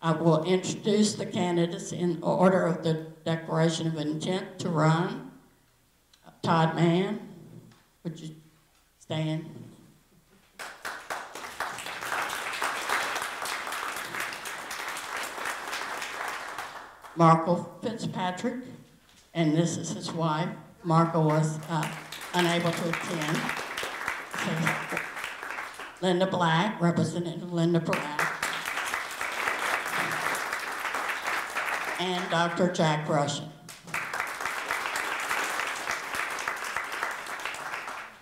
I will introduce the candidates in order of the declaration of intent to run. Todd Mann, would you stand? Marco Fitzpatrick, and this is his wife. Marco was unable to attend. So, Linda Black, Representative Linda Black. And Dr. Jack Russian.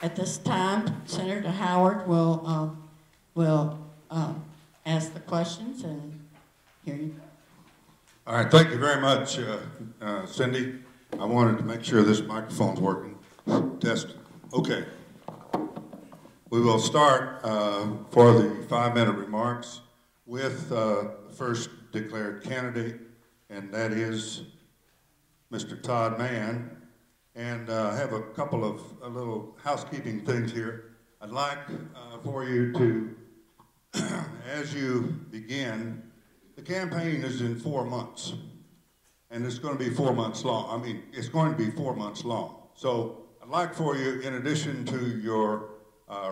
At this time, Senator Howard will ask the questions, and here you go. All right, thank you very much, Cindy. I wanted to make sure this microphone's working. Test. Okay. We will start for the 5-minute remarks with the first declared candidate, and that is Mr. Todd Mann. And I have a couple of little housekeeping things here. I'd like for you to, as you begin, the campaign is in 4 months, and it's going to be 4 months long. I mean, it's going to be 4 months long. So I'd like for you, in addition to your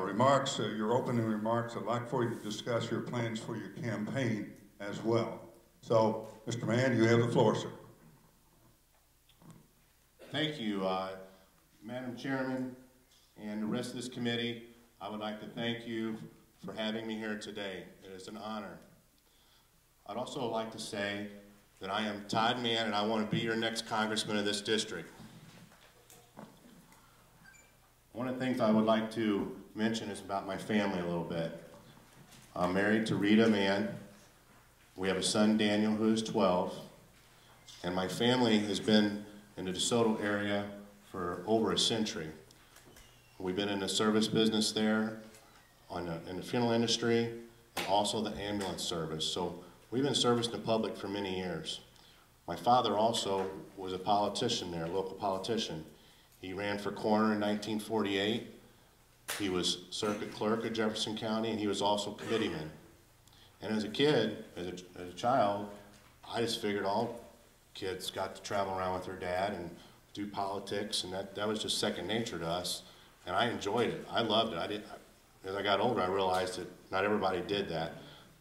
remarks, your opening remarks, I'd like for you to discuss your plans for your campaign as well. So, Mr. Mann, you have the floor, sir. Thank you, Madam Chairman and the rest of this committee. I would like to thank you for having me here today. It is an honor. I'd also like to say that I am Todd Mann and I want to be your next congressman of this district. One of the things I would like to mention is about my family a little bit. I'm married to Rita Mann. We have a son, Daniel, who is 12. And my family has been in the DeSoto area for over a century. We've been in the service business there, in the funeral industry, and also the ambulance service. So we've been servicing the public for many years. My father also was a politician there, a local politician. He ran for coroner in 1948. He was circuit clerk at Jefferson County, and he was also committeeman. And as a kid, as a child, I just figured all kids got to travel around with their dad and do politics, and that was just second nature to us. And I enjoyed it. I loved it. As I got older, I realized that not everybody did that,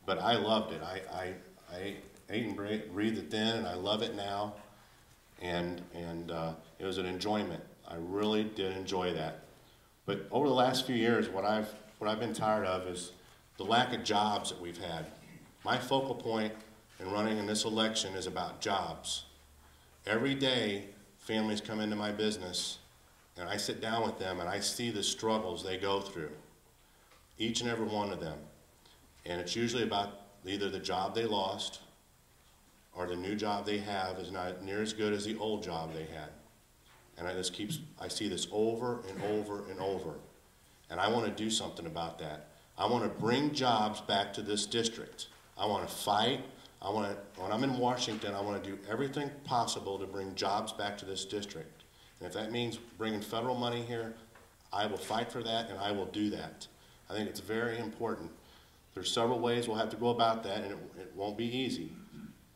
but I loved it. I ate and breathed it then, and I love it now. And it was an enjoyment. I really did enjoy that. But over the last few years, what I've been tired of is the lack of jobs that we've had. My focal point in running in this election is about jobs. Every day, families come into my business, and I sit down with them, and I see the struggles they go through, each and every one of them. And it's usually about either the job they lost or the new job they have is not near as good as the old job they had. And I see this over and over and over. And I want to do something about that. I want to bring jobs back to this district. I want to fight. When I'm in Washington, I want to do everything possible to bring jobs back to this district. And if that means bringing federal money here, I will fight for that, and I will do that. I think it's very important. There's several ways we'll have to go about that, and it won't be easy.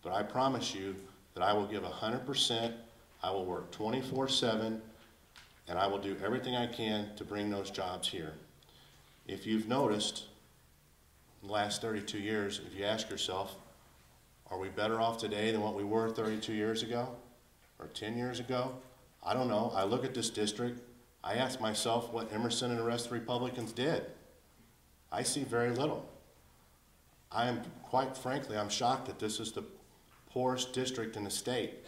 But I promise you that I will give 100%. I will work 24/7, and I will do everything I can to bring those jobs here. If you've noticed, in the last 32 years, if you ask yourself, are we better off today than what we were 32 years ago or 10 years ago? I don't know. I look at this district. I ask myself what Emerson and the rest of the Republicans did. I see very little. Quite frankly, I'm shocked that this is the poorest district in the state.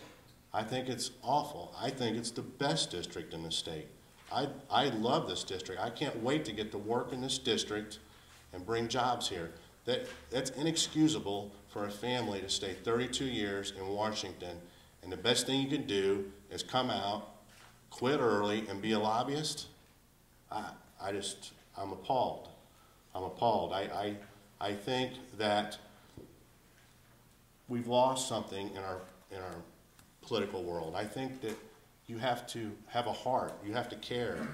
I think it's awful. I think it's the best district in the state. I love this district. I can't wait to get to work in this district and bring jobs here. That's inexcusable for a family to stay 32 years in Washington, and the best thing you can do is come out, quit early, and be a lobbyist. I'm appalled. I'm appalled. I think that we've lost something in our political world. I think that you have to have a heart. You have to care.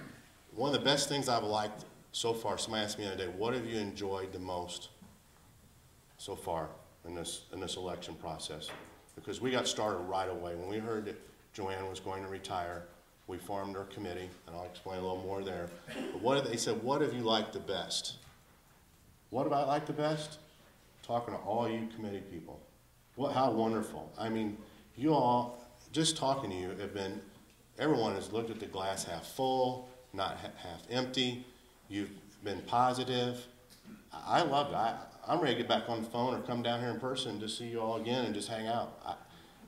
One of the best things I've liked so far, somebody asked me the other day, what have you enjoyed the most so far? in this election process, because we got started right away. When we heard that Joanne was going to retire, we formed our committee, and I'll explain a little more there. But they said, what have you liked the best? What have I liked the best? Talking to all you committee people. How wonderful. I mean, you all, just talking to you, everyone has looked at the glass half full, not half empty. You've been positive. I love it. I'm ready to get back on the phone or come down here in person to see you all again and just hang out.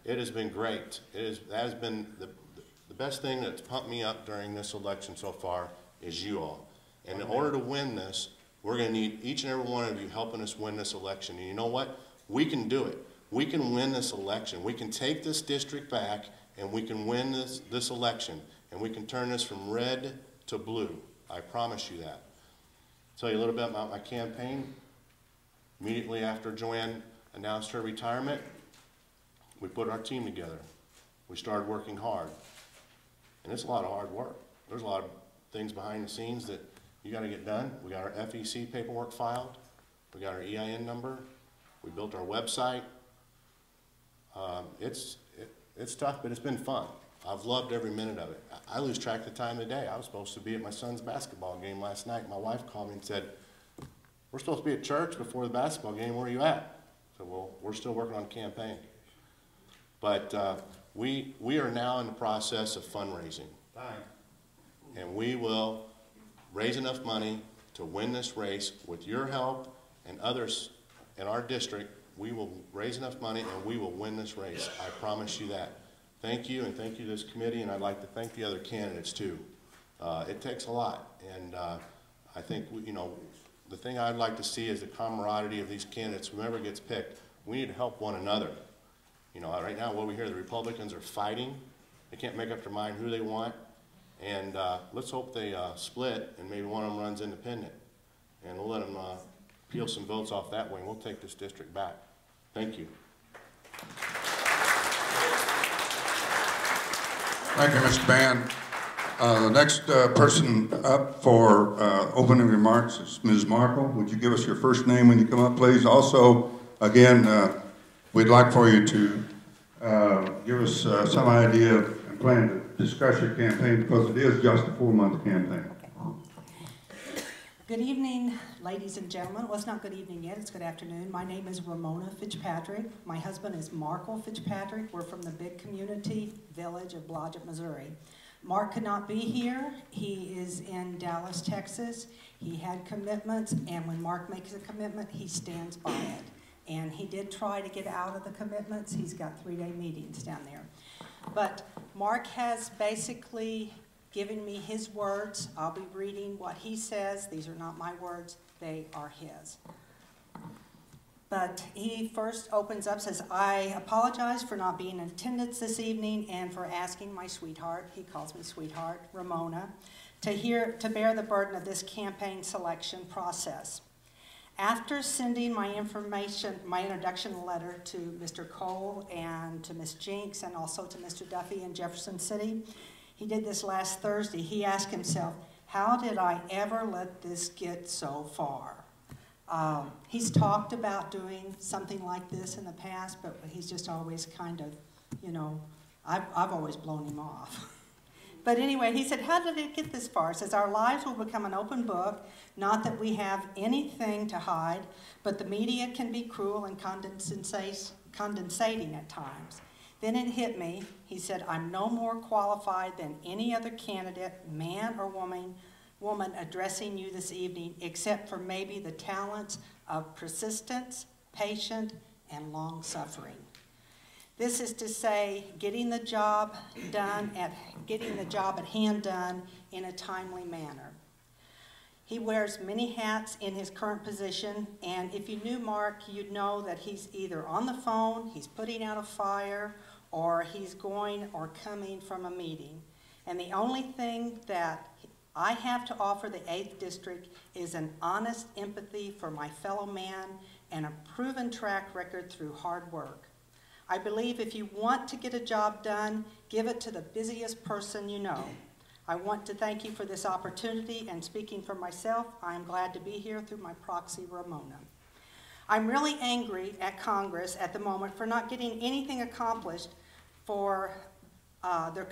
It has been great. That has been the best thing that's pumped me up during this election so far is you all. And in order to win this, we're going to need each and every one of you helping us win this election. And you know what? We can do it. We can win this election. We can take this district back, and we can win this election. And we can turn this from red to blue. I promise you that. I'll tell you a little bit about my campaign. Immediately after Joanne announced her retirement, we put our team together. We started working hard. And it's a lot of hard work. There's a lot of things behind the scenes that you got to get done. We got our FEC paperwork filed. We got our EIN number. We built our website. It's tough, but it's been fun. I've loved every minute of it. I lose track of the time of the day. I was supposed to be at my son's basketball game last night. My wife called me and said, we're supposed to be at church before the basketball game. Where are you at? I said, well, we're still working on the campaign. But we are now in the process of fundraising. And we will raise enough money to win this race. With your help and others in our district, we will raise enough money and we will win this race. I promise you that. Thank you, and thank you to this committee, and I'd like to thank the other candidates too. It takes a lot, and I think, the thing I'd like to see is the camaraderie of these candidates. Whoever gets picked, we need to help one another. Right now what we hear, the Republicans are fighting. They can't make up their mind who they want, and let's hope they split and maybe one of them runs independent, and we'll let them peel some votes off that way, and we'll take this district back. Thank you. Thank you, Mr. Band. The next person up for opening remarks is Ms. Markle. Would you give us your first name when you come up, please? Also, again, we'd like for you to give us some idea and plan to discuss your campaign, because it is just a 4-month campaign. Good evening, ladies and gentlemen. Well, it's not good evening yet, it's good afternoon. My name is Ramona Fitzpatrick. My husband is Markle Fitzpatrick. We're from the big community village of Blodgett, Missouri. Mark could not be here. He is in Dallas, Texas. He had commitments, and when Mark makes a commitment, he stands by it. And he did try to get out of the commitments. He's got 3-day meetings down there. But Mark has basically given me his words. I'll be reading what he says. These are not my words, they are his. But he first opens up, says, I apologize for not being in attendance this evening and for asking my sweetheart, he calls me sweetheart, Ramona, to bear the burden of this campaign selection process. After sending my introduction letter to Mr. Cole and to Ms. Jinks and also to Mr. Duffy in Jefferson City, he did this last Thursday. He asked himself, how did I ever let this get so far? He's talked about doing something like this in the past, but he's just always kind of, I've always blown him off. But anyway, he said, how did it get this far? He says, our lives will become an open book, not that we have anything to hide, but the media can be cruel and condescending at times. Then it hit me. He said, I'm no more qualified than any other candidate, man or woman addressing you this evening, except for maybe the talents of persistence, patience, and long suffering. This is to say, getting the job at hand done in a timely manner. He wears many hats in his current position, and if you knew Mark, you'd know that he's either on the phone, he's putting out a fire, or he's going or coming from a meeting. And the only thing that I have to offer the 8th District is an honest empathy for my fellow man and a proven track record through hard work. I believe if you want to get a job done, give it to the busiest person you know. I want to thank you for this opportunity, and speaking for myself, I am glad to be here through my proxy, Ramona. I'm really angry at Congress at the moment for not getting anything accomplished for their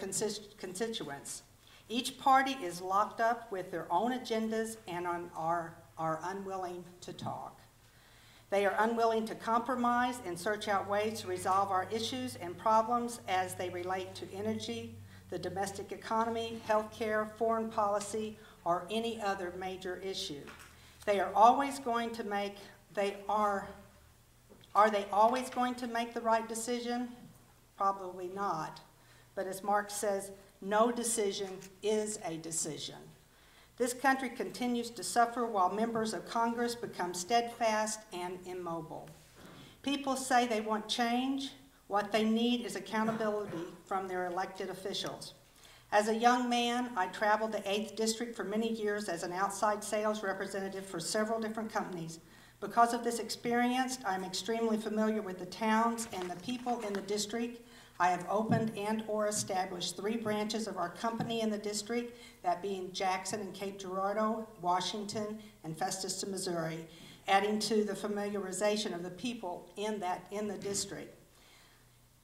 constituents. Each party is locked up with their own agendas and are unwilling to talk. They are unwilling to compromise and search out ways to resolve our issues and problems as they relate to energy, the domestic economy, healthcare, foreign policy, or any other major issue. They are always going to make, are they always going to make the right decision? Probably not. But as Marx says, no decision is a decision. This country continues to suffer while members of Congress become steadfast and immobile. People say they want change. What they need is accountability from their elected officials. As a young man, I traveled the 8th District for many years as an outside sales representative for several different companies. Because of this experience, I'm extremely familiar with the towns and the people in the district. I have opened and or established 3 branches of our company in the district, that being Jackson and Cape Girardeau, Washington, and Festus, Missouri, adding to the familiarization of the people in the district.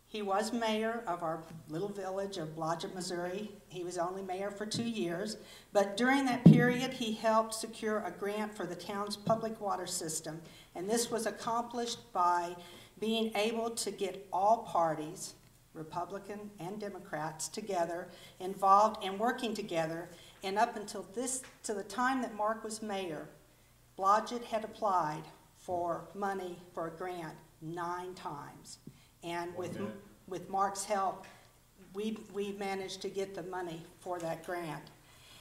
He was mayor of our little village of Blodgett, Missouri. He was only mayor for 2 years, but during that period, he helped secure a grant for the town's public water system, and this was accomplished by being able to get all parties, Republican and Democrats, together, involved and working together, and up until to the time that Mark was mayor, Blodgett had applied for money for a grant 9 times. And with Mark's help, we managed to get the money for that grant.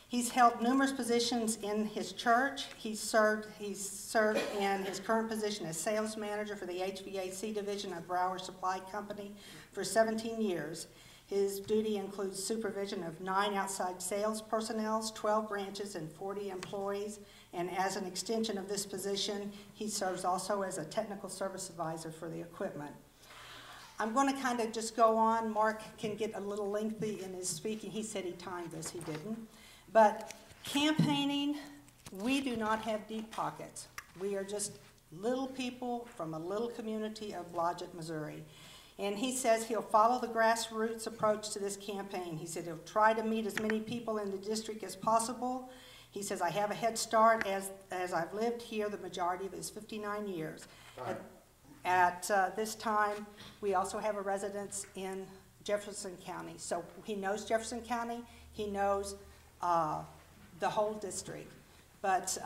He's held numerous positions in his church. He's served in his current position as sales manager for the HVAC division of Brower Supply Company for 17 years. His duty includes supervision of 9 outside sales personnel, 12 branches, and 40 employees. And as an extension of this position, he serves also as a technical service advisor for the equipment. I'm going to kind of just go on. Mark can get a little lengthy in his speaking. He said he timed this, he didn't. But campaigning, we do not have deep pockets. We are just little people from a little community of Blodgett, Missouri. And he says he'll follow the grassroots approach to this campaign. He said he'll try to meet as many people in the district as possible. He says, I have a head start as I've lived here the majority of his 59 years. At this time, we also have a residence in Jefferson County. So he knows Jefferson County. He knows the whole district. But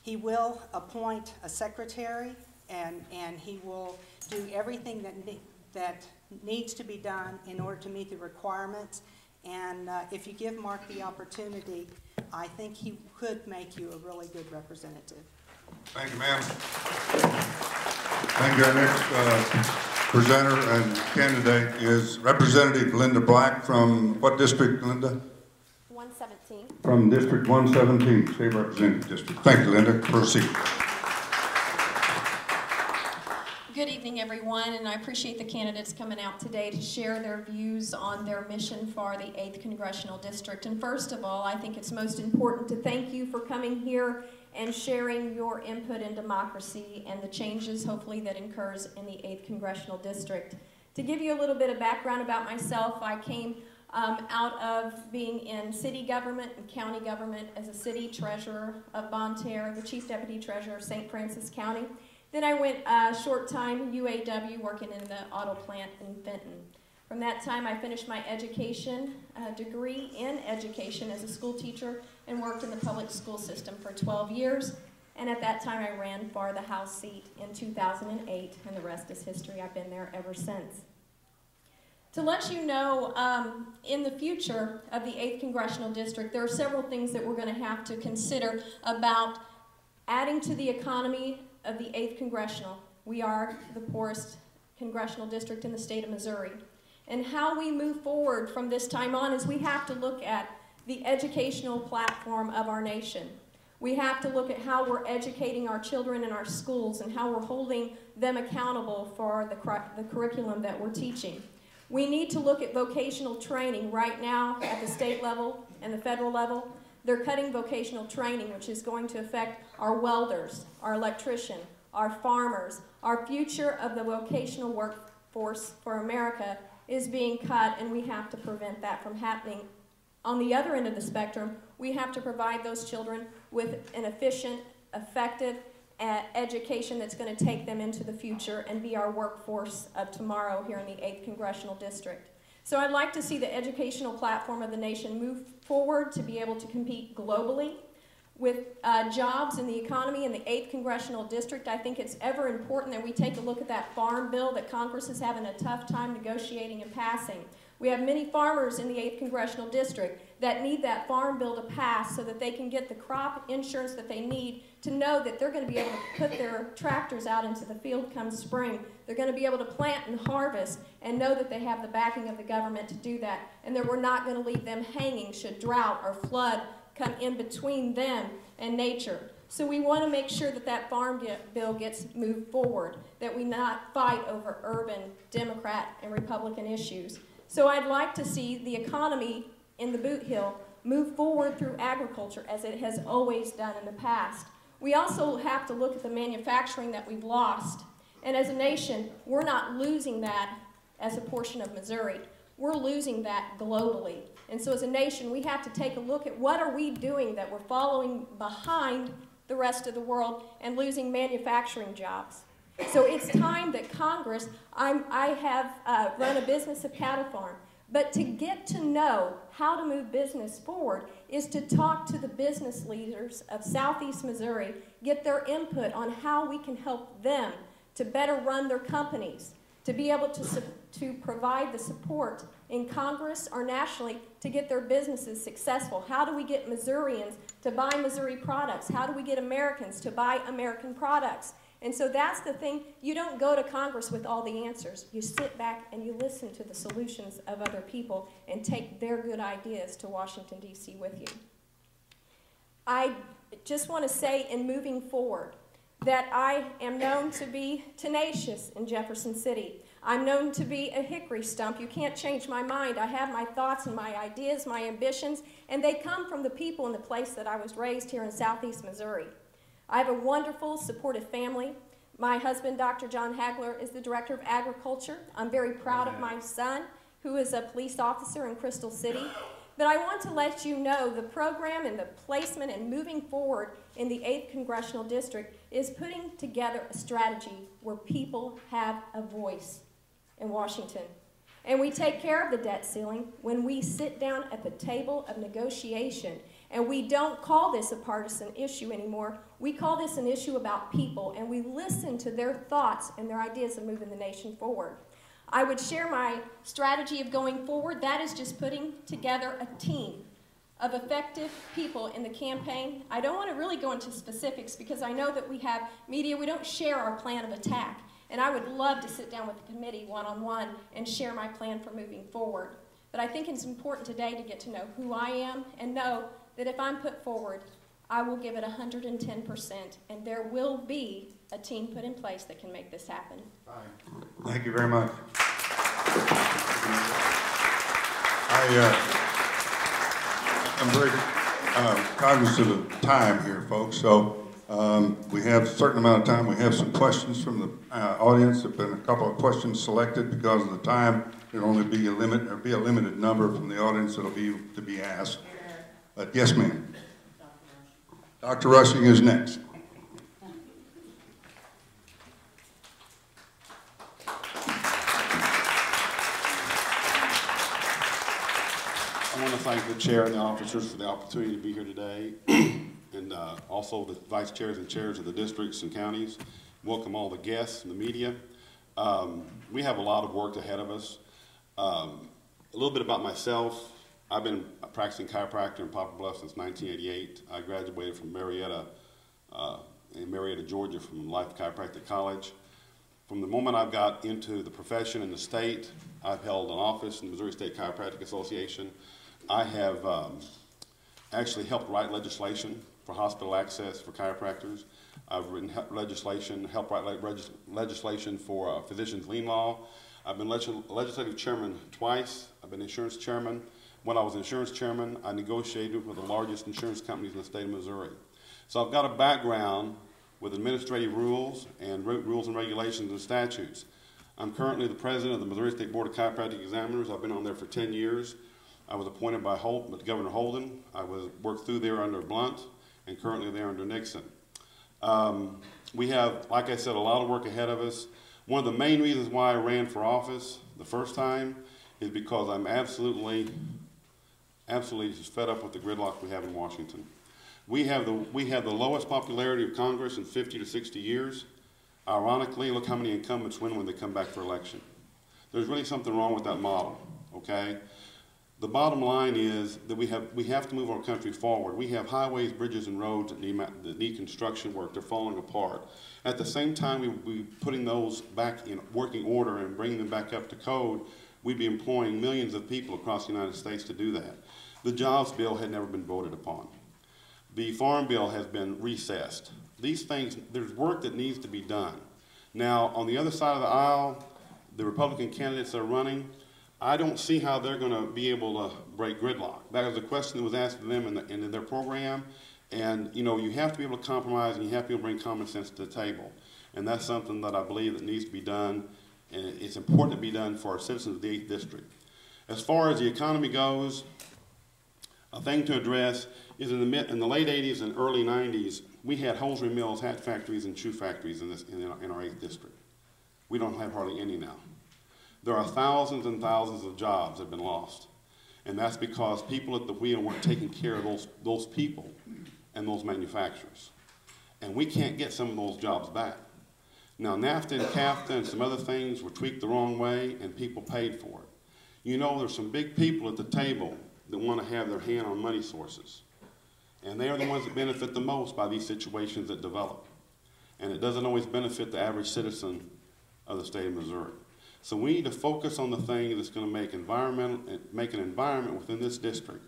he will appoint a secretary, and he will do everything that needs to be done in order to meet the requirements. And if you give Mark the opportunity, I think he could make you a really good representative. Thank you, ma'am. Thank you. Our next presenter and candidate is Representative Linda Black from what district, Linda? 117. From District 117, State Representative District. Thank you, Linda. Proceed. Good evening, everyone, and I appreciate the candidates coming out today to share their views on their mission for the 8th Congressional District. And first of all, I think it's most important to thank you for coming here and sharing your input in democracy and the changes, hopefully, that occurs in the 8th Congressional District. To give you a little bit of background about myself, I came out of being in city government and county government as a city treasurer of Bonne Terre, the chief deputy treasurer of St. Francis County. Then I went a short time UAW working in the auto plant in Benton. From that time, I finished my education, degree in education as a school teacher and worked in the public school system for 12 years. And at that time, I ran for the House seat in 2008, and the rest is history. I've been there ever since. To let you know, in the future of the 8th Congressional District, there are several things that we're going to have to consider about adding to the economy of the 8th Congressional. We are the poorest congressional district in the state of Missouri. And how we move forward from this time on is we have to look at the educational platform of our nation. We have to look at how we're educating our children in our schools and how we're holding them accountable for the curriculum that we're teaching. We need to look at vocational training right now at the state level and the federal level. They're cutting vocational training, which is going to affect our welders, our electrician, our farmers, our future of the vocational workforce for America is being cut, and we have to prevent that from happening. On the other end of the spectrum, we have to provide those children with an efficient, effective education that's going to take them into the future and be our workforce of tomorrow here in the 8th Congressional District. So I'd like to see the educational platform of the nation move forward to be able to compete globally with jobs in the economy in the 8th Congressional District. I think it's ever important that we take a look at that farm bill that Congress is having a tough time negotiating and passing. We have many farmers in the 8th Congressional District that need that farm bill to pass so that they can get the crop insurance that they need to know that they're going to be able to put their tractors out into the field come spring. They're going to be able to plant and harvest and know that they have the backing of the government to do that, and that we're not going to leave them hanging should drought or flood come in between them and nature. So we want to make sure that that farm bill gets moved forward, that we not fight over urban Democrat and Republican issues. So I'd like to see the economy in the Boot Hill move forward through agriculture as it has always done in the past. We also have to look at the manufacturing that we've lost. And as a nation, we're not losing that as a portion of Missouri. We're losing that globally. And so as a nation, we have to take a look at what are we doing that we're following behind the rest of the world and losing manufacturing jobs. So it's time that Congress, I have run a business of cattle farm, but to get to know how to move business forward is to talk to the business leaders of Southeast Missouri, get their input on how we can help them to better run their companies, to be able to provide the support in Congress or nationally to get their businesses successful. How do we get Missourians to buy Missouri products? How do we get Americans to buy American products? And so that's the thing. You don't go to Congress with all the answers. You sit back and you listen to the solutions of other people and take their good ideas to Washington, D.C. with you. I just want to say in moving forward that I am known to be tenacious in Jefferson City. I'm known to be a hickory stump. You can't change my mind. I have my thoughts and my ideas, my ambitions, and they come from the people in the place that I was raised here in Southeast Missouri. I have a wonderful, supportive family. My husband, Dr. John Hagler, is the Director of Agriculture. I'm very proud of my son, who is a police officer in Crystal City. But I want to let you know the program and the placement and moving forward in the 8th Congressional District is putting together a strategy where people have a voice in Washington. And we take care of the debt ceiling when we sit down at the table of negotiation. And we don't call this a partisan issue anymore. We call this an issue about people, and we listen to their thoughts and their ideas of moving the nation forward. I would share my strategy of going forward. That is just putting together a team of effective people in the campaign. I don't want to really go into specifics because I know that we have media. We don't share our plan of attack. And I would love to sit down with the committee one-on-one and share my plan for moving forward. But I think it's important today to get to know who I am and know that if I'm put forward, I will give it 110%, and there will be a team put in place that can make this happen. Thank you very much. I'm very cognizant of the time here, folks, so we have a certain amount of time. We have some questions from the audience. There have been a couple of questions selected because of the time. There'll only be a limited number from the audience that'll be to be asked. But yes, ma'am. Dr. Rushing is next. I want to thank the chair and the officers for the opportunity to be here today, and also the vice chairs and chairs of the districts and counties. Welcome all the guests and the media. We have a lot of work ahead of us. A little bit about myself. I've been a practicing chiropractor in Poplar Bluff since 1988. I graduated from Marietta, Georgia, from Life Chiropractic College. From the moment I got into the profession in the state, I've held an office in the Missouri State Chiropractic Association. I have actually helped write legislation for hospital access for chiropractors. I've written helped write legislation for physicians' lien law. I've been legislative chairman twice. I've been insurance chairman. When I was insurance chairman, I negotiated with the largest insurance companies in the state of Missouri. So I've got a background with administrative rules and rules and regulations and statutes. I'm currently the president of the Missouri State Board of Chiropractic Examiners. I've been on there for 10 years. I was appointed by Governor Holden. I worked through there under Blunt and currently there under Nixon. We have, like I said, a lot of work ahead of us. One of the main reasons why I ran for office the first time is because I'm absolutely just fed up with the gridlock we have in Washington. We have the lowest popularity of Congress in 50 to 60 years. Ironically, look how many incumbents win when they come back for election. There's really something wrong with that model, okay? The bottom line is that we have to move our country forward. We have highways, bridges, and roads that need construction work. They're falling apart. At the same time we putting those back in working order and bringing them back up to code, we'd be employing millions of people across the United States to do that. The jobs bill had never been voted upon. The farm bill has been recessed. These things, there's work that needs to be done. Now, on the other side of the aisle, the Republican candidates that are running, I don't see how they're going to be able to break gridlock. That was a question that was asked of them in their program. And, you know, you have to be able to compromise and you have to be able to bring common sense to the table. And that's something that I believe that needs to be done. And it's important to be done for our citizens of the 8th District. As far as the economy goes, a thing to address is in the late 80s and early 90s, we had hosiery mills, hat factories, and shoe factories in our 8th District. We don't have hardly any now. There are thousands and thousands of jobs that have been lost. And that's because people at the wheel weren't taking care of those people and those manufacturers. And we can't get some of those jobs back. Now, NAFTA and CAFTA and some other things were tweaked the wrong way, and people paid for it. You know, there's some big people at the table that want to have their hand on money sources. And they are the ones that benefit the most by these situations that develop. And it doesn't always benefit the average citizen of the state of Missouri. So we need to focus on the thing that's going to make an environment within this district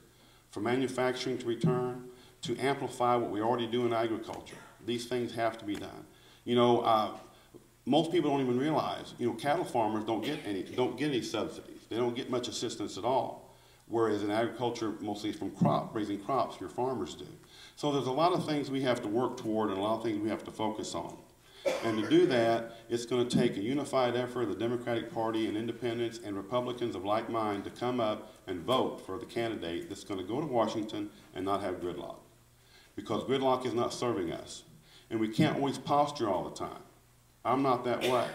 for manufacturing to return, to amplify what we already do in agriculture. These things have to be done. You know, most people don't even realize, you know, cattle farmers don't get any subsidies. They don't get much assistance at all. Whereas in agriculture, mostly from raising crops, your farmers do. So there's a lot of things we have to work toward and a lot of things we have to focus on. And to do that, it's going to take a unified effort of the Democratic Party and independents and Republicans of like mind to come up and vote for the candidate that's going to go to Washington and not have gridlock. Because gridlock is not serving us. And we can't always posture all the time. I'm not that way.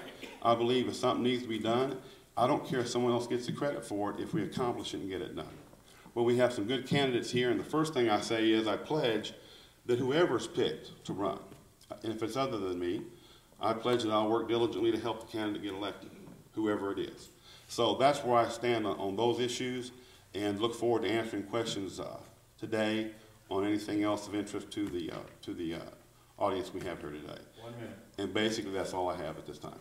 I believe if something needs to be done, I don't care if someone else gets the credit for it if we accomplish it and get it done. Well, we have some good candidates here, and the first thing I say is I pledge that whoever's picked to run, and if it's other than me, I pledge that I'll work diligently to help the candidate get elected, whoever it is. So that's where I stand on those issues, and look forward to answering questions today on anything else of interest to the audience we have here today. 1 minute. And basically that's all I have at this time.